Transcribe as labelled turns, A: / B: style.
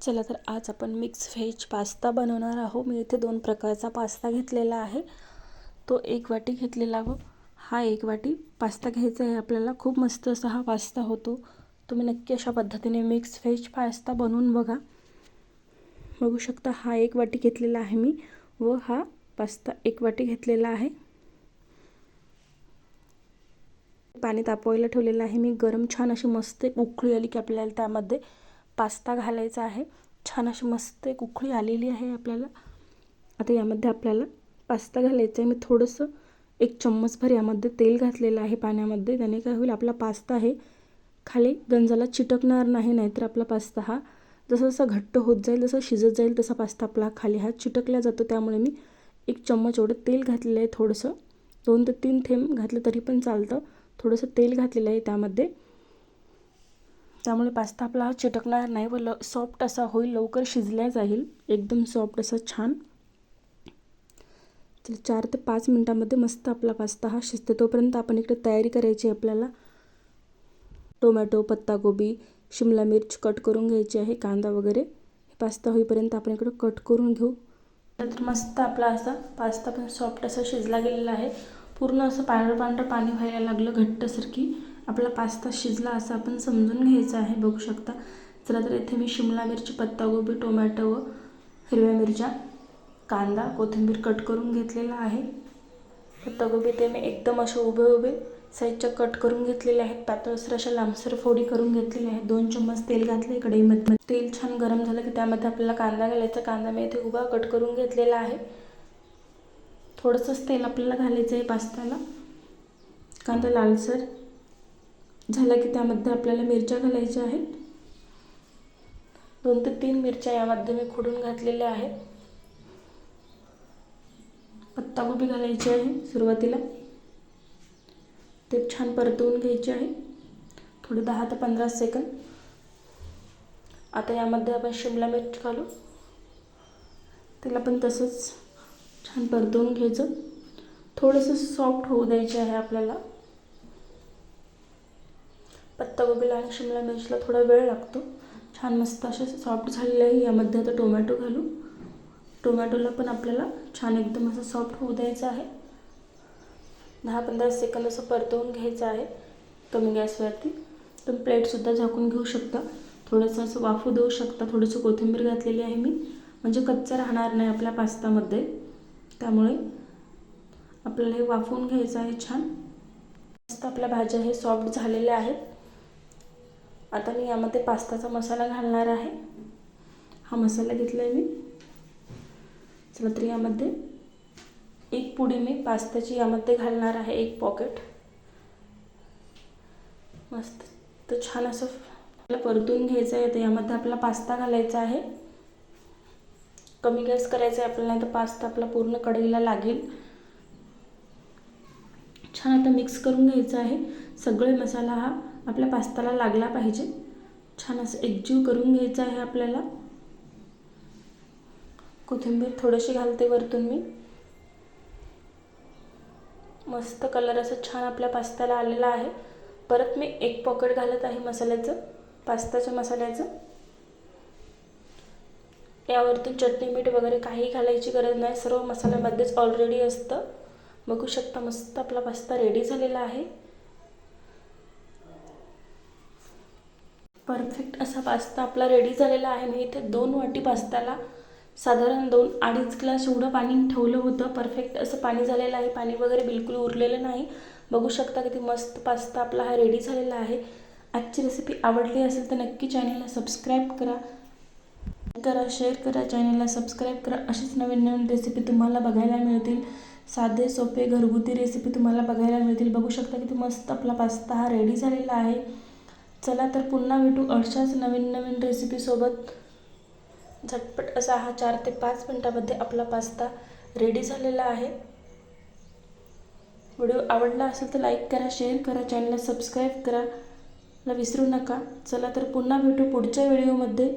A: चला तर आज आपण मिक्स व्हेज पास्ता बनवणार आहोत। मी इथे 2 प्रकारचा पास्ता घेतलेला आहे। तो 1 वाटी घेतलेला व हा 1 वाटी पास्ता घ्यायचा आहे आपल्याला। खूप मस्त असा हा पास्ता होतो। तुम्ही नक्की अशा पद्धतीने मिक्स व्हेज पास्ता बनवून बघा। बघू शकता हा 1 वाटी घेतलेला आहे मी व हा पास्ता 1 वाटी घेतलेला आहे। पाणी तापवायला ठेवलेलं आहे मी। गरम छान अशी मस्त उकळी आली की आपल्याला त्यामध्ये पास्ता घालायचा आहे। छान अशी मस्त एक उकळी आलेली आहे आपल्याला। आता यामध्ये आपल्याला पास्ता घालायचा आहे। मी थोडंसं 1 चम्मचभर यामध्ये तेल घातलेलं आहे पाण्यामध्ये। त्याने काय होईल, आपला पास्ता आहे खाली गंजाला चिटकणार नाही, नाहीतर आपला पास्ता हा जसं जसं घट्ट होत जाईल, जसं शिजत जाईल तसा पास्ता आपला खाली हा चिटकला जातो। त्यामुळे मी 1 चम्मच एवढं तेल घातलेलं आहे। थोडंसं 2 ते 3 थेंब घातलं तरी पण चालतं। थोडंसं तेल घातलेलं आहे त्यामध्ये, त्यामुळे पास्ता आपला चिटकणार नाही व सॉफ्ट असा होईल, लवकर शिजला जाईल, एकदम सॉफ्ट असा छान। 4 ते 5 मिनिटांमध्ये मस्त आपला पास्ता हा शिजतो। तोपर्यंत आपण इकडे तयारी करायची आहे आपल्याला। टोमॅटो, पत्ताकोबी, शिमला मिर्च कट करून घ्यायची आहे, कांदा वगैरे। पास्ता होईपर्यंत आपण इकडे कट करून घेऊ। तर मस्त आपला असा पास्ता पण सॉफ्ट असा शिजला गेलेला आहे। पूर्ण असं पांढरं पाणी व्हायला लागलं घट्टसारखी आपला पास्ता शिजला असं आपण समजून घ्यायचं आहे। बघू शकता। चला तर इथे मी शिमला मिर्च, पत्ताकोबी, टोमॅटो व हिरव्या मिरच्या, कांदा, कोथिंबीर कट करून घेतलेला आहे। पत्ताकोबी ते मी एकदम असे उभे उभे साईडच्या कट करून घेतलेले आहेत। पातळसर अशा लांबसर फोडी करून घेतलेल्या आहेत। 2 चम्मच तेल घातले कढईमध्ये। तेल छान गरम झालं की त्यामध्ये आपल्याला कांदा घालायचा। कांदा मी इथे उभा कट करून घेतलेला आहे। थोडंसंच तेल आपल्याला घालायचं आहे पास्त्याला। कांदा लालसर झाला की त्यामध्ये आपल्याला मिरच्या घालायच्या आहेत। 2 ते 3 मिरच्या यामध्ये मी खोडून घातलेल्या आहेत। पत्ताकोबी घालायची आहे सुरुवातीला। ते छान परतवून घ्यायचे आहे थोडे 10 ते 15 सेकंद। आता यामध्ये आपण शिमला मिर्च घालू। त्याला पण तसंच छान परतवून घ्यायचं। थोडंसं सॉफ्ट होऊ द्यायचे आहे आपल्याला। पत्ताकोबीला आणि शिमला मिर्चला थोडा वेळ लागतो। छान मस्त असे सॉफ्ट झालेले आहे। यामध्ये आता टोमॅटो घालू। टोमॅटोला पण आपल्याला छान एकदम असं सॉफ्ट होऊ द्यायचं आहे। 10-15 सेकंद असं परतवून घ्यायचं आहे कमी गॅसवरती। तुम्ही प्लेटसुद्धा झाकून घेऊ शकता, थोडंसं असं वाफू देऊ शकता। थोडंसं कोथिंबीर घातलेली आहे मी, म्हणजे कच्चा राहणार नाही आपल्या पास्तामध्ये। त्यामुळे आपल्याला हे वाफवून घ्यायचं आहे छान। मस्त आपल्या भाज्या हे सॉफ्ट झालेल्या आहेत। आता मी यामध्ये पास्ताचा मसाला घालणार आहे। हा मसाला घेतला आहे मी। चला तर यामध्ये 1 पुडी मी पास्त्याची यामध्ये घालणार आहे, 1 पॉकेट। मस्त तर छान असं परतून घ्यायचं आहे। तर यामध्ये आपला पास्ता घालायचा आहे। कमी गॅस करायचा आहे आपल्याला, तर पास्ता आपला पूर्ण कढईला लागेल। छान आता मिक्स करून घ्यायचं आहे। सगळे मसाला हा आपल्या पास्ताला लागला पाहिजे। छान असं एकजीव करून घ्यायचं आहे आपल्याला। कोथिंबीर थोडीशी घालते वरतून मी। मस्त कलर असं छान आपल्या पास्त्याला आलेला आहे। परत मी 1 पॉकेट घालत आहे मसाल्याचं, पास्ताच्या मसाल्याचं। यावरतून चटणी मीठ वगैरे काही घालायची गरज नाही, सर्व मसाल्यामध्येच ऑलरेडी असतं। बघू शकता मस्त आपला पास्ता रेडी झालेला आहे। परफेक्ट असा पास्ता आपला रेडी झालेला आहे। मी इथे 2 वाटी पास्त्याला साधारण 2-2.5 ग्लास एवढं पाणी ठेवलं होतं। परफेक्ट असं पाणी झालेलं आहे, पाणी वगैरे बिलकुल उरलेलं नाही। बघू शकता किती मस्त पास्ता आपला हा रेडी झालेला आहे। आजची रेसिपी आवडली असेल तर नक्की चॅनलला सबस्क्राईब करा, शेअर करा, चॅनलला सबस्क्राईब करा। अशीच नवीन नवीन रेसिपी तुम्हाला बघायला मिळतील। साधे सोपे घरगुती रेसिपी तुम्हाला बघायला मिळतील। बघू शकता किती मस्त आपला पास्ता हा रेडी झालेला आहे। चला तर पुन्हा भेटू अशाच नवीन नवीन रेसिपीसोबत। झटपट असा हा 4 ते 5 मिनिटांमध्ये आपला पास्ता रेडी झालेला आहे। व्हिडिओ आवडला असेल तर लाईक करा, शेअर करा, चॅनलला सबस्क्राईब करायला विसरू नका। चला तर पुन्हा भेटू पुढच्या व्हिडिओमध्ये।